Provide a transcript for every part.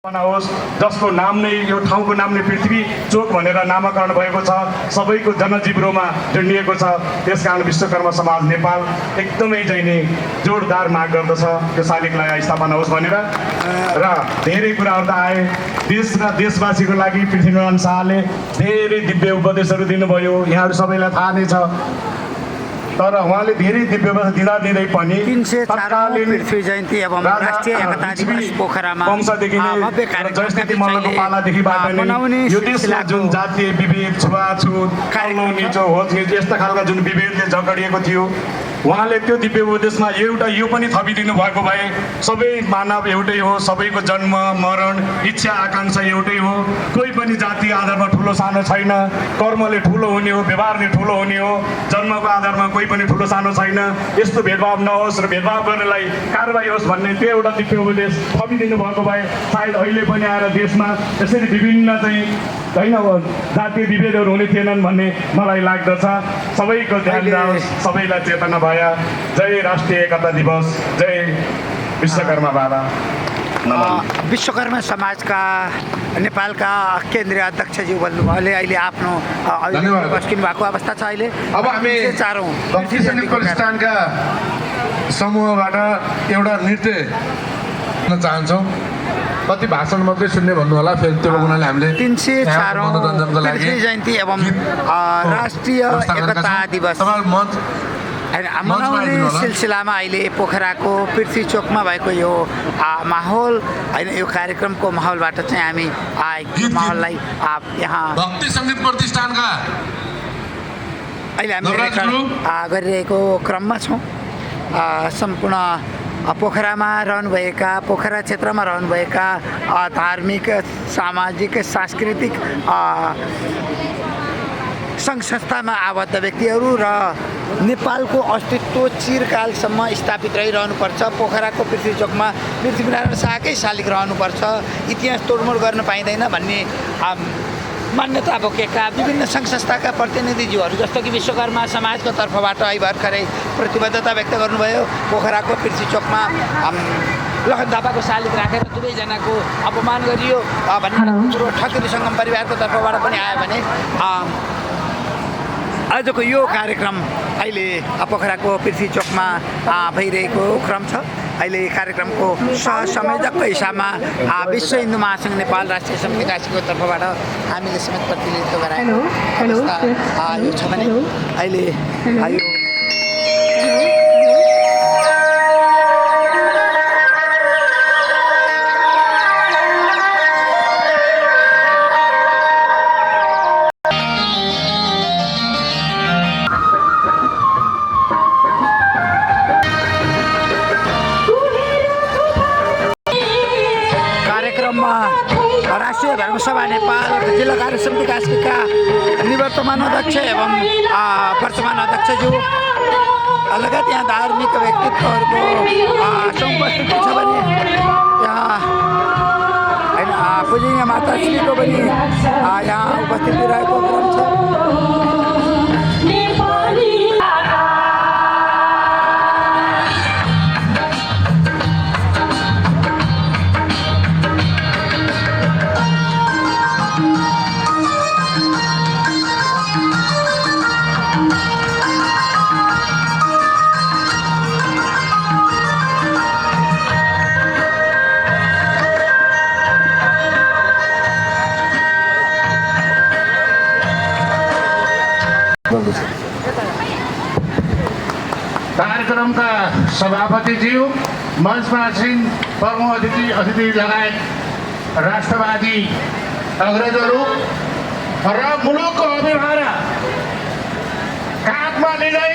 बनाओस् जसको नाम नै यो ठाउँको नाम नै पृथ्वी चोक भनेर नामाकरण भएको छ, सबैको जनजीवरोमा जुडिएको छ। त्यसकारण विश्वकर्मा समाज नेपाल एकदमै चाहिँ जोरदार माग गर्दछ यो शालिग्राम स्थापना होस् भनेर। र धेरै कुराहरू त आए, देश र देशवासीको लागि पृथ्वीनारायण शाहले धेरै दिव्य उपदेशहरू दिनुभयो, यहाँहरू सबैलाई थाहा नै छ। तर उहाँले धेरै दिव्य उपदेश दिँदै पनि पृथ्वी जयन्ती एवं राष्ट्रिय एकता दिवस पोखरामा वंशदेखि नै जयस्थिति मल्लको पालादेखिबाट नै यो देशमा जुन जातीय विभेद, छुवाछुत, कालो निचो होच निचो यस्ता खालका जुन विभेदले जकडिएको थियो, उहाँले त्यो दिव्य उपदेशमा एउटा यो पनि थपिदिनु भएको भए सबै मानव एउटै हो, सबैको जन्म मरण इच्छा आकाङ्क्षा एउटै हो, कोही पनि जातीय आधारमा ठुलो सानो छैन, कर्मले ठुलो हुने हो, व्यवहारले ठुलो हुने हो, जन्मको आधारमा कोही पनि ठुलो सानो छैन, यस्तो भेदभाव नहोस् र भेदभाव गर्नेलाई कारबाही होस् भन्ने त्यो एउटा दिव्य उपदेश थपिदिनु भएको भए सायद अहिले पनि आएर देशमा यसरी विभिन्न चाहिँ होइन जातीय विभेदहरू हुने थिएनन् भन्ने मलाई लाग्दछ। सबैको ध्यान जाओस्, सबैलाई चेतना भया। जय राष्ट्रिय एकता दिवस, जय विश्वकर्मा बाबा। विश्वकर्मा समाजका नेपालका केन्द्रीय अध्यक्षज्यू बोल्नुभयो, अहिले आफ्नो बस्किनु भएको अवस्था छ। अहिले अब हामी चारौँ भक्ति सङ्गीत प्रतिष्ठानका समूहबाट एउटा नृत्य चाहन्छौँ। कति भाषण मात्रै सुन्ने भन्नु होला, फेरि त्यो उनीहरूले हामीले 304औं मनोरञ्जनको लागि पृथ्वी जयन्ती एवं राष्ट्रिय एकता दिवस मनाउने सिलसिलामा अहिले पोखराको पृथ्वी चोकमा भएको यो माहौल होइन, यो कार्यक्रमको माहौलबाट चाहिँ हामी माहौललाई यहाँ भक्ति सङ्गीत प्रतिष्ठानका अहिले हामी गरिरहेको क्रममा छौँ। सम्पूर्ण पोखरामा रहनुभएका, पोखरा क्षेत्रमा रहनुभएका धार्मिक, सामाजिक, सांस्कृतिक सङ्घ संस्थामा आबद्ध व्यक्तिहरू र नेपालको अस्तित्व चिरकालसम्म स्थापित रहिरहनुपर्छ। पोखराको पृथ्वी चोकमा पृथ्वीनारायण शाहकै शालिग रहनुपर्छ, इतिहास तोडमोड गर्न पाइँदैन भन्ने मान्यता बोकेका विभिन्न सङ्घ संस्थाका प्रतिनिधिज्यूहरू जस्तो कि विश्वकर्मा समाजको तर्फबाट अहिले भर्खरै प्रतिबद्धता व्यक्त गर्नुभयो। पोखराको पृथ्वी चोकमा लखन थापाको शालिग राखेर दुवैजनाको अपमान गरियो भन्ने कुरो ठकुरी सङ्गम परिवारको तर्फबाट पनि आयो भने आजको यो कार्यक्रम अहिले पोखराको पृथ्वी चोकमा भइरहेको क्रम छ। अहिले कार्यक्रमको सहसंयोजकको हिसाबमा विश्व हिन्दू महासङ्घ नेपाल राष्ट्रिय समिति काशीको तर्फबाट हामीले समेत प्रतिनिधित्व गराएको अवस्था यो छ भने अहिले यो राष्ट्रिय धर्मसभा नेपाल जिल्ला कार्य समिति कास्कीका निवर्तमान अध्यक्ष एवं वर्तमान अध्यक्षज्यू लगायत यहाँ धार्मिक व्यक्तित्वहरूको उपस्थिति छ भने यहाँ होइन पूजनीय माताश्रीको पनि यहाँ उपस्थिति रहेको क्रम छ। कार्यक्रमका सभापतिज्यू, मञ्चमा आसीन प्रमुख अतिथि लगायत राष्ट्रवादी अग्रजहरू र मुलुकको अभिभावक काँधमा लिँदै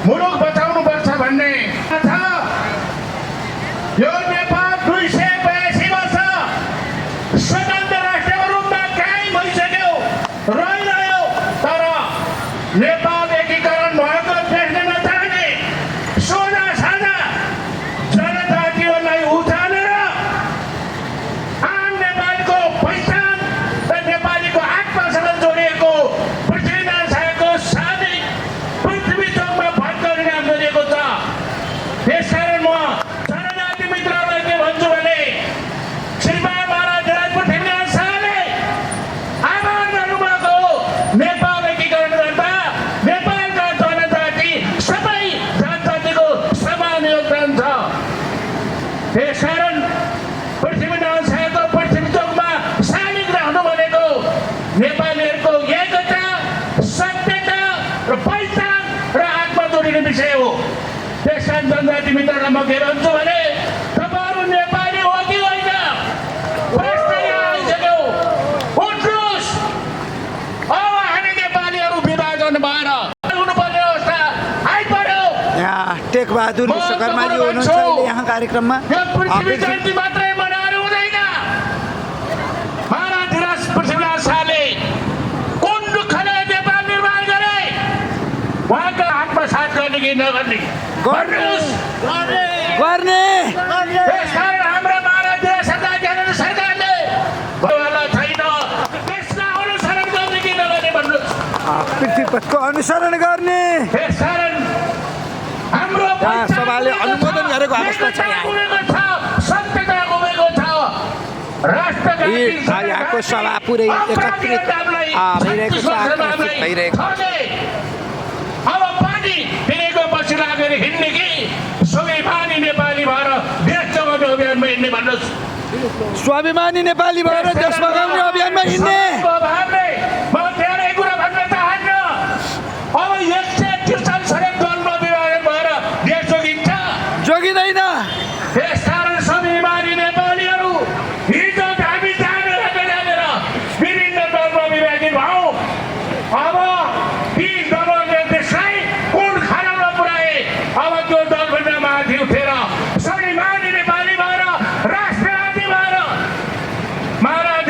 मुलुक बचाउनुपर्छ भन्ने छ। यो नेपाल 282 वर्ष स्वतन्त्र राष्ट्रको रूपमा कायम भइसक्यो, रहिरह्यो, तर नेपाल एकीकरण भएको देख्न नचाहने सोझा साझा जनजातिहरूलाई उचालेर आम नेपालीको पहिचान र नेपालीको आत्मासँग जोडिएको पृथ्वीनारायण शाहको शालिग पृथ्वी चोकमा भत्काउने काम गरे। म के भन्छु भने तपाईँहरू नेपाली हो कि होइन प्रश्न यहाँ आइसक्यो उठ्नुहोस् अब हामी नेपालीहरू विभाजन भएर हुनुपर्ने अवस्था आइपर्यो यहाँ टेकबहादुर विश्वकर्माजी हुनुहुन्छ अहिले यहाँ कार्यक्रममा यो पृथ्वी जयन्ती मात्रै मनाएर हुँदैन महाराज पृथ्वीराज शाहले कुन दुःखले नेपाल निर्माण गरे उहाँको आत्मसात गर्ने कि नगर्ने गर्नुहोस् गर्ने त्यसकारण हाम्रो महाराज सरकार केन्द्र सरकारले भइहाल्ला छैन त्यसलाई अनुसरण गर्ने कि नगर्ने भन्नुहोस् पृथ्वीपथको अनुसरण गर्ने त्यसकारण हाम्रो सभाले अनुमोदन गरेको अवस्था छ यहाँ। सत्यता गुमेको छ यहाँको सभा पुरै एकत्रित भइरहेको छ, आकर्षित भइरहेको छ। अब पानी पिनेको पछि लागेर हिँड्ने कि स्वाभिमानी नेपाली भएर देश जोगाउने अभियानमा हिँड्ने भन्नुहोस् स्वाभिमानी नेपाली भएर देश बगाउने अभियानमा हिँड्ने म धेरै कुरा भन्न चाहन्न अब 143 सडक दलमा विभाजन भएर देश जोगिन्छ जोगिँदैन त्यसकारण स्वाभिमानी नेपालीहरू हिजो हामी जानेर विभिन्न दलमा विभाजित भयौँ अब ती दलहरूले देशलाई कुन खानामा पुर्याए अब त्यो दलभन्दा माथि उठेर स्वाभिमानी नेपाली भएर राष्ट्रवादी भएर महाराज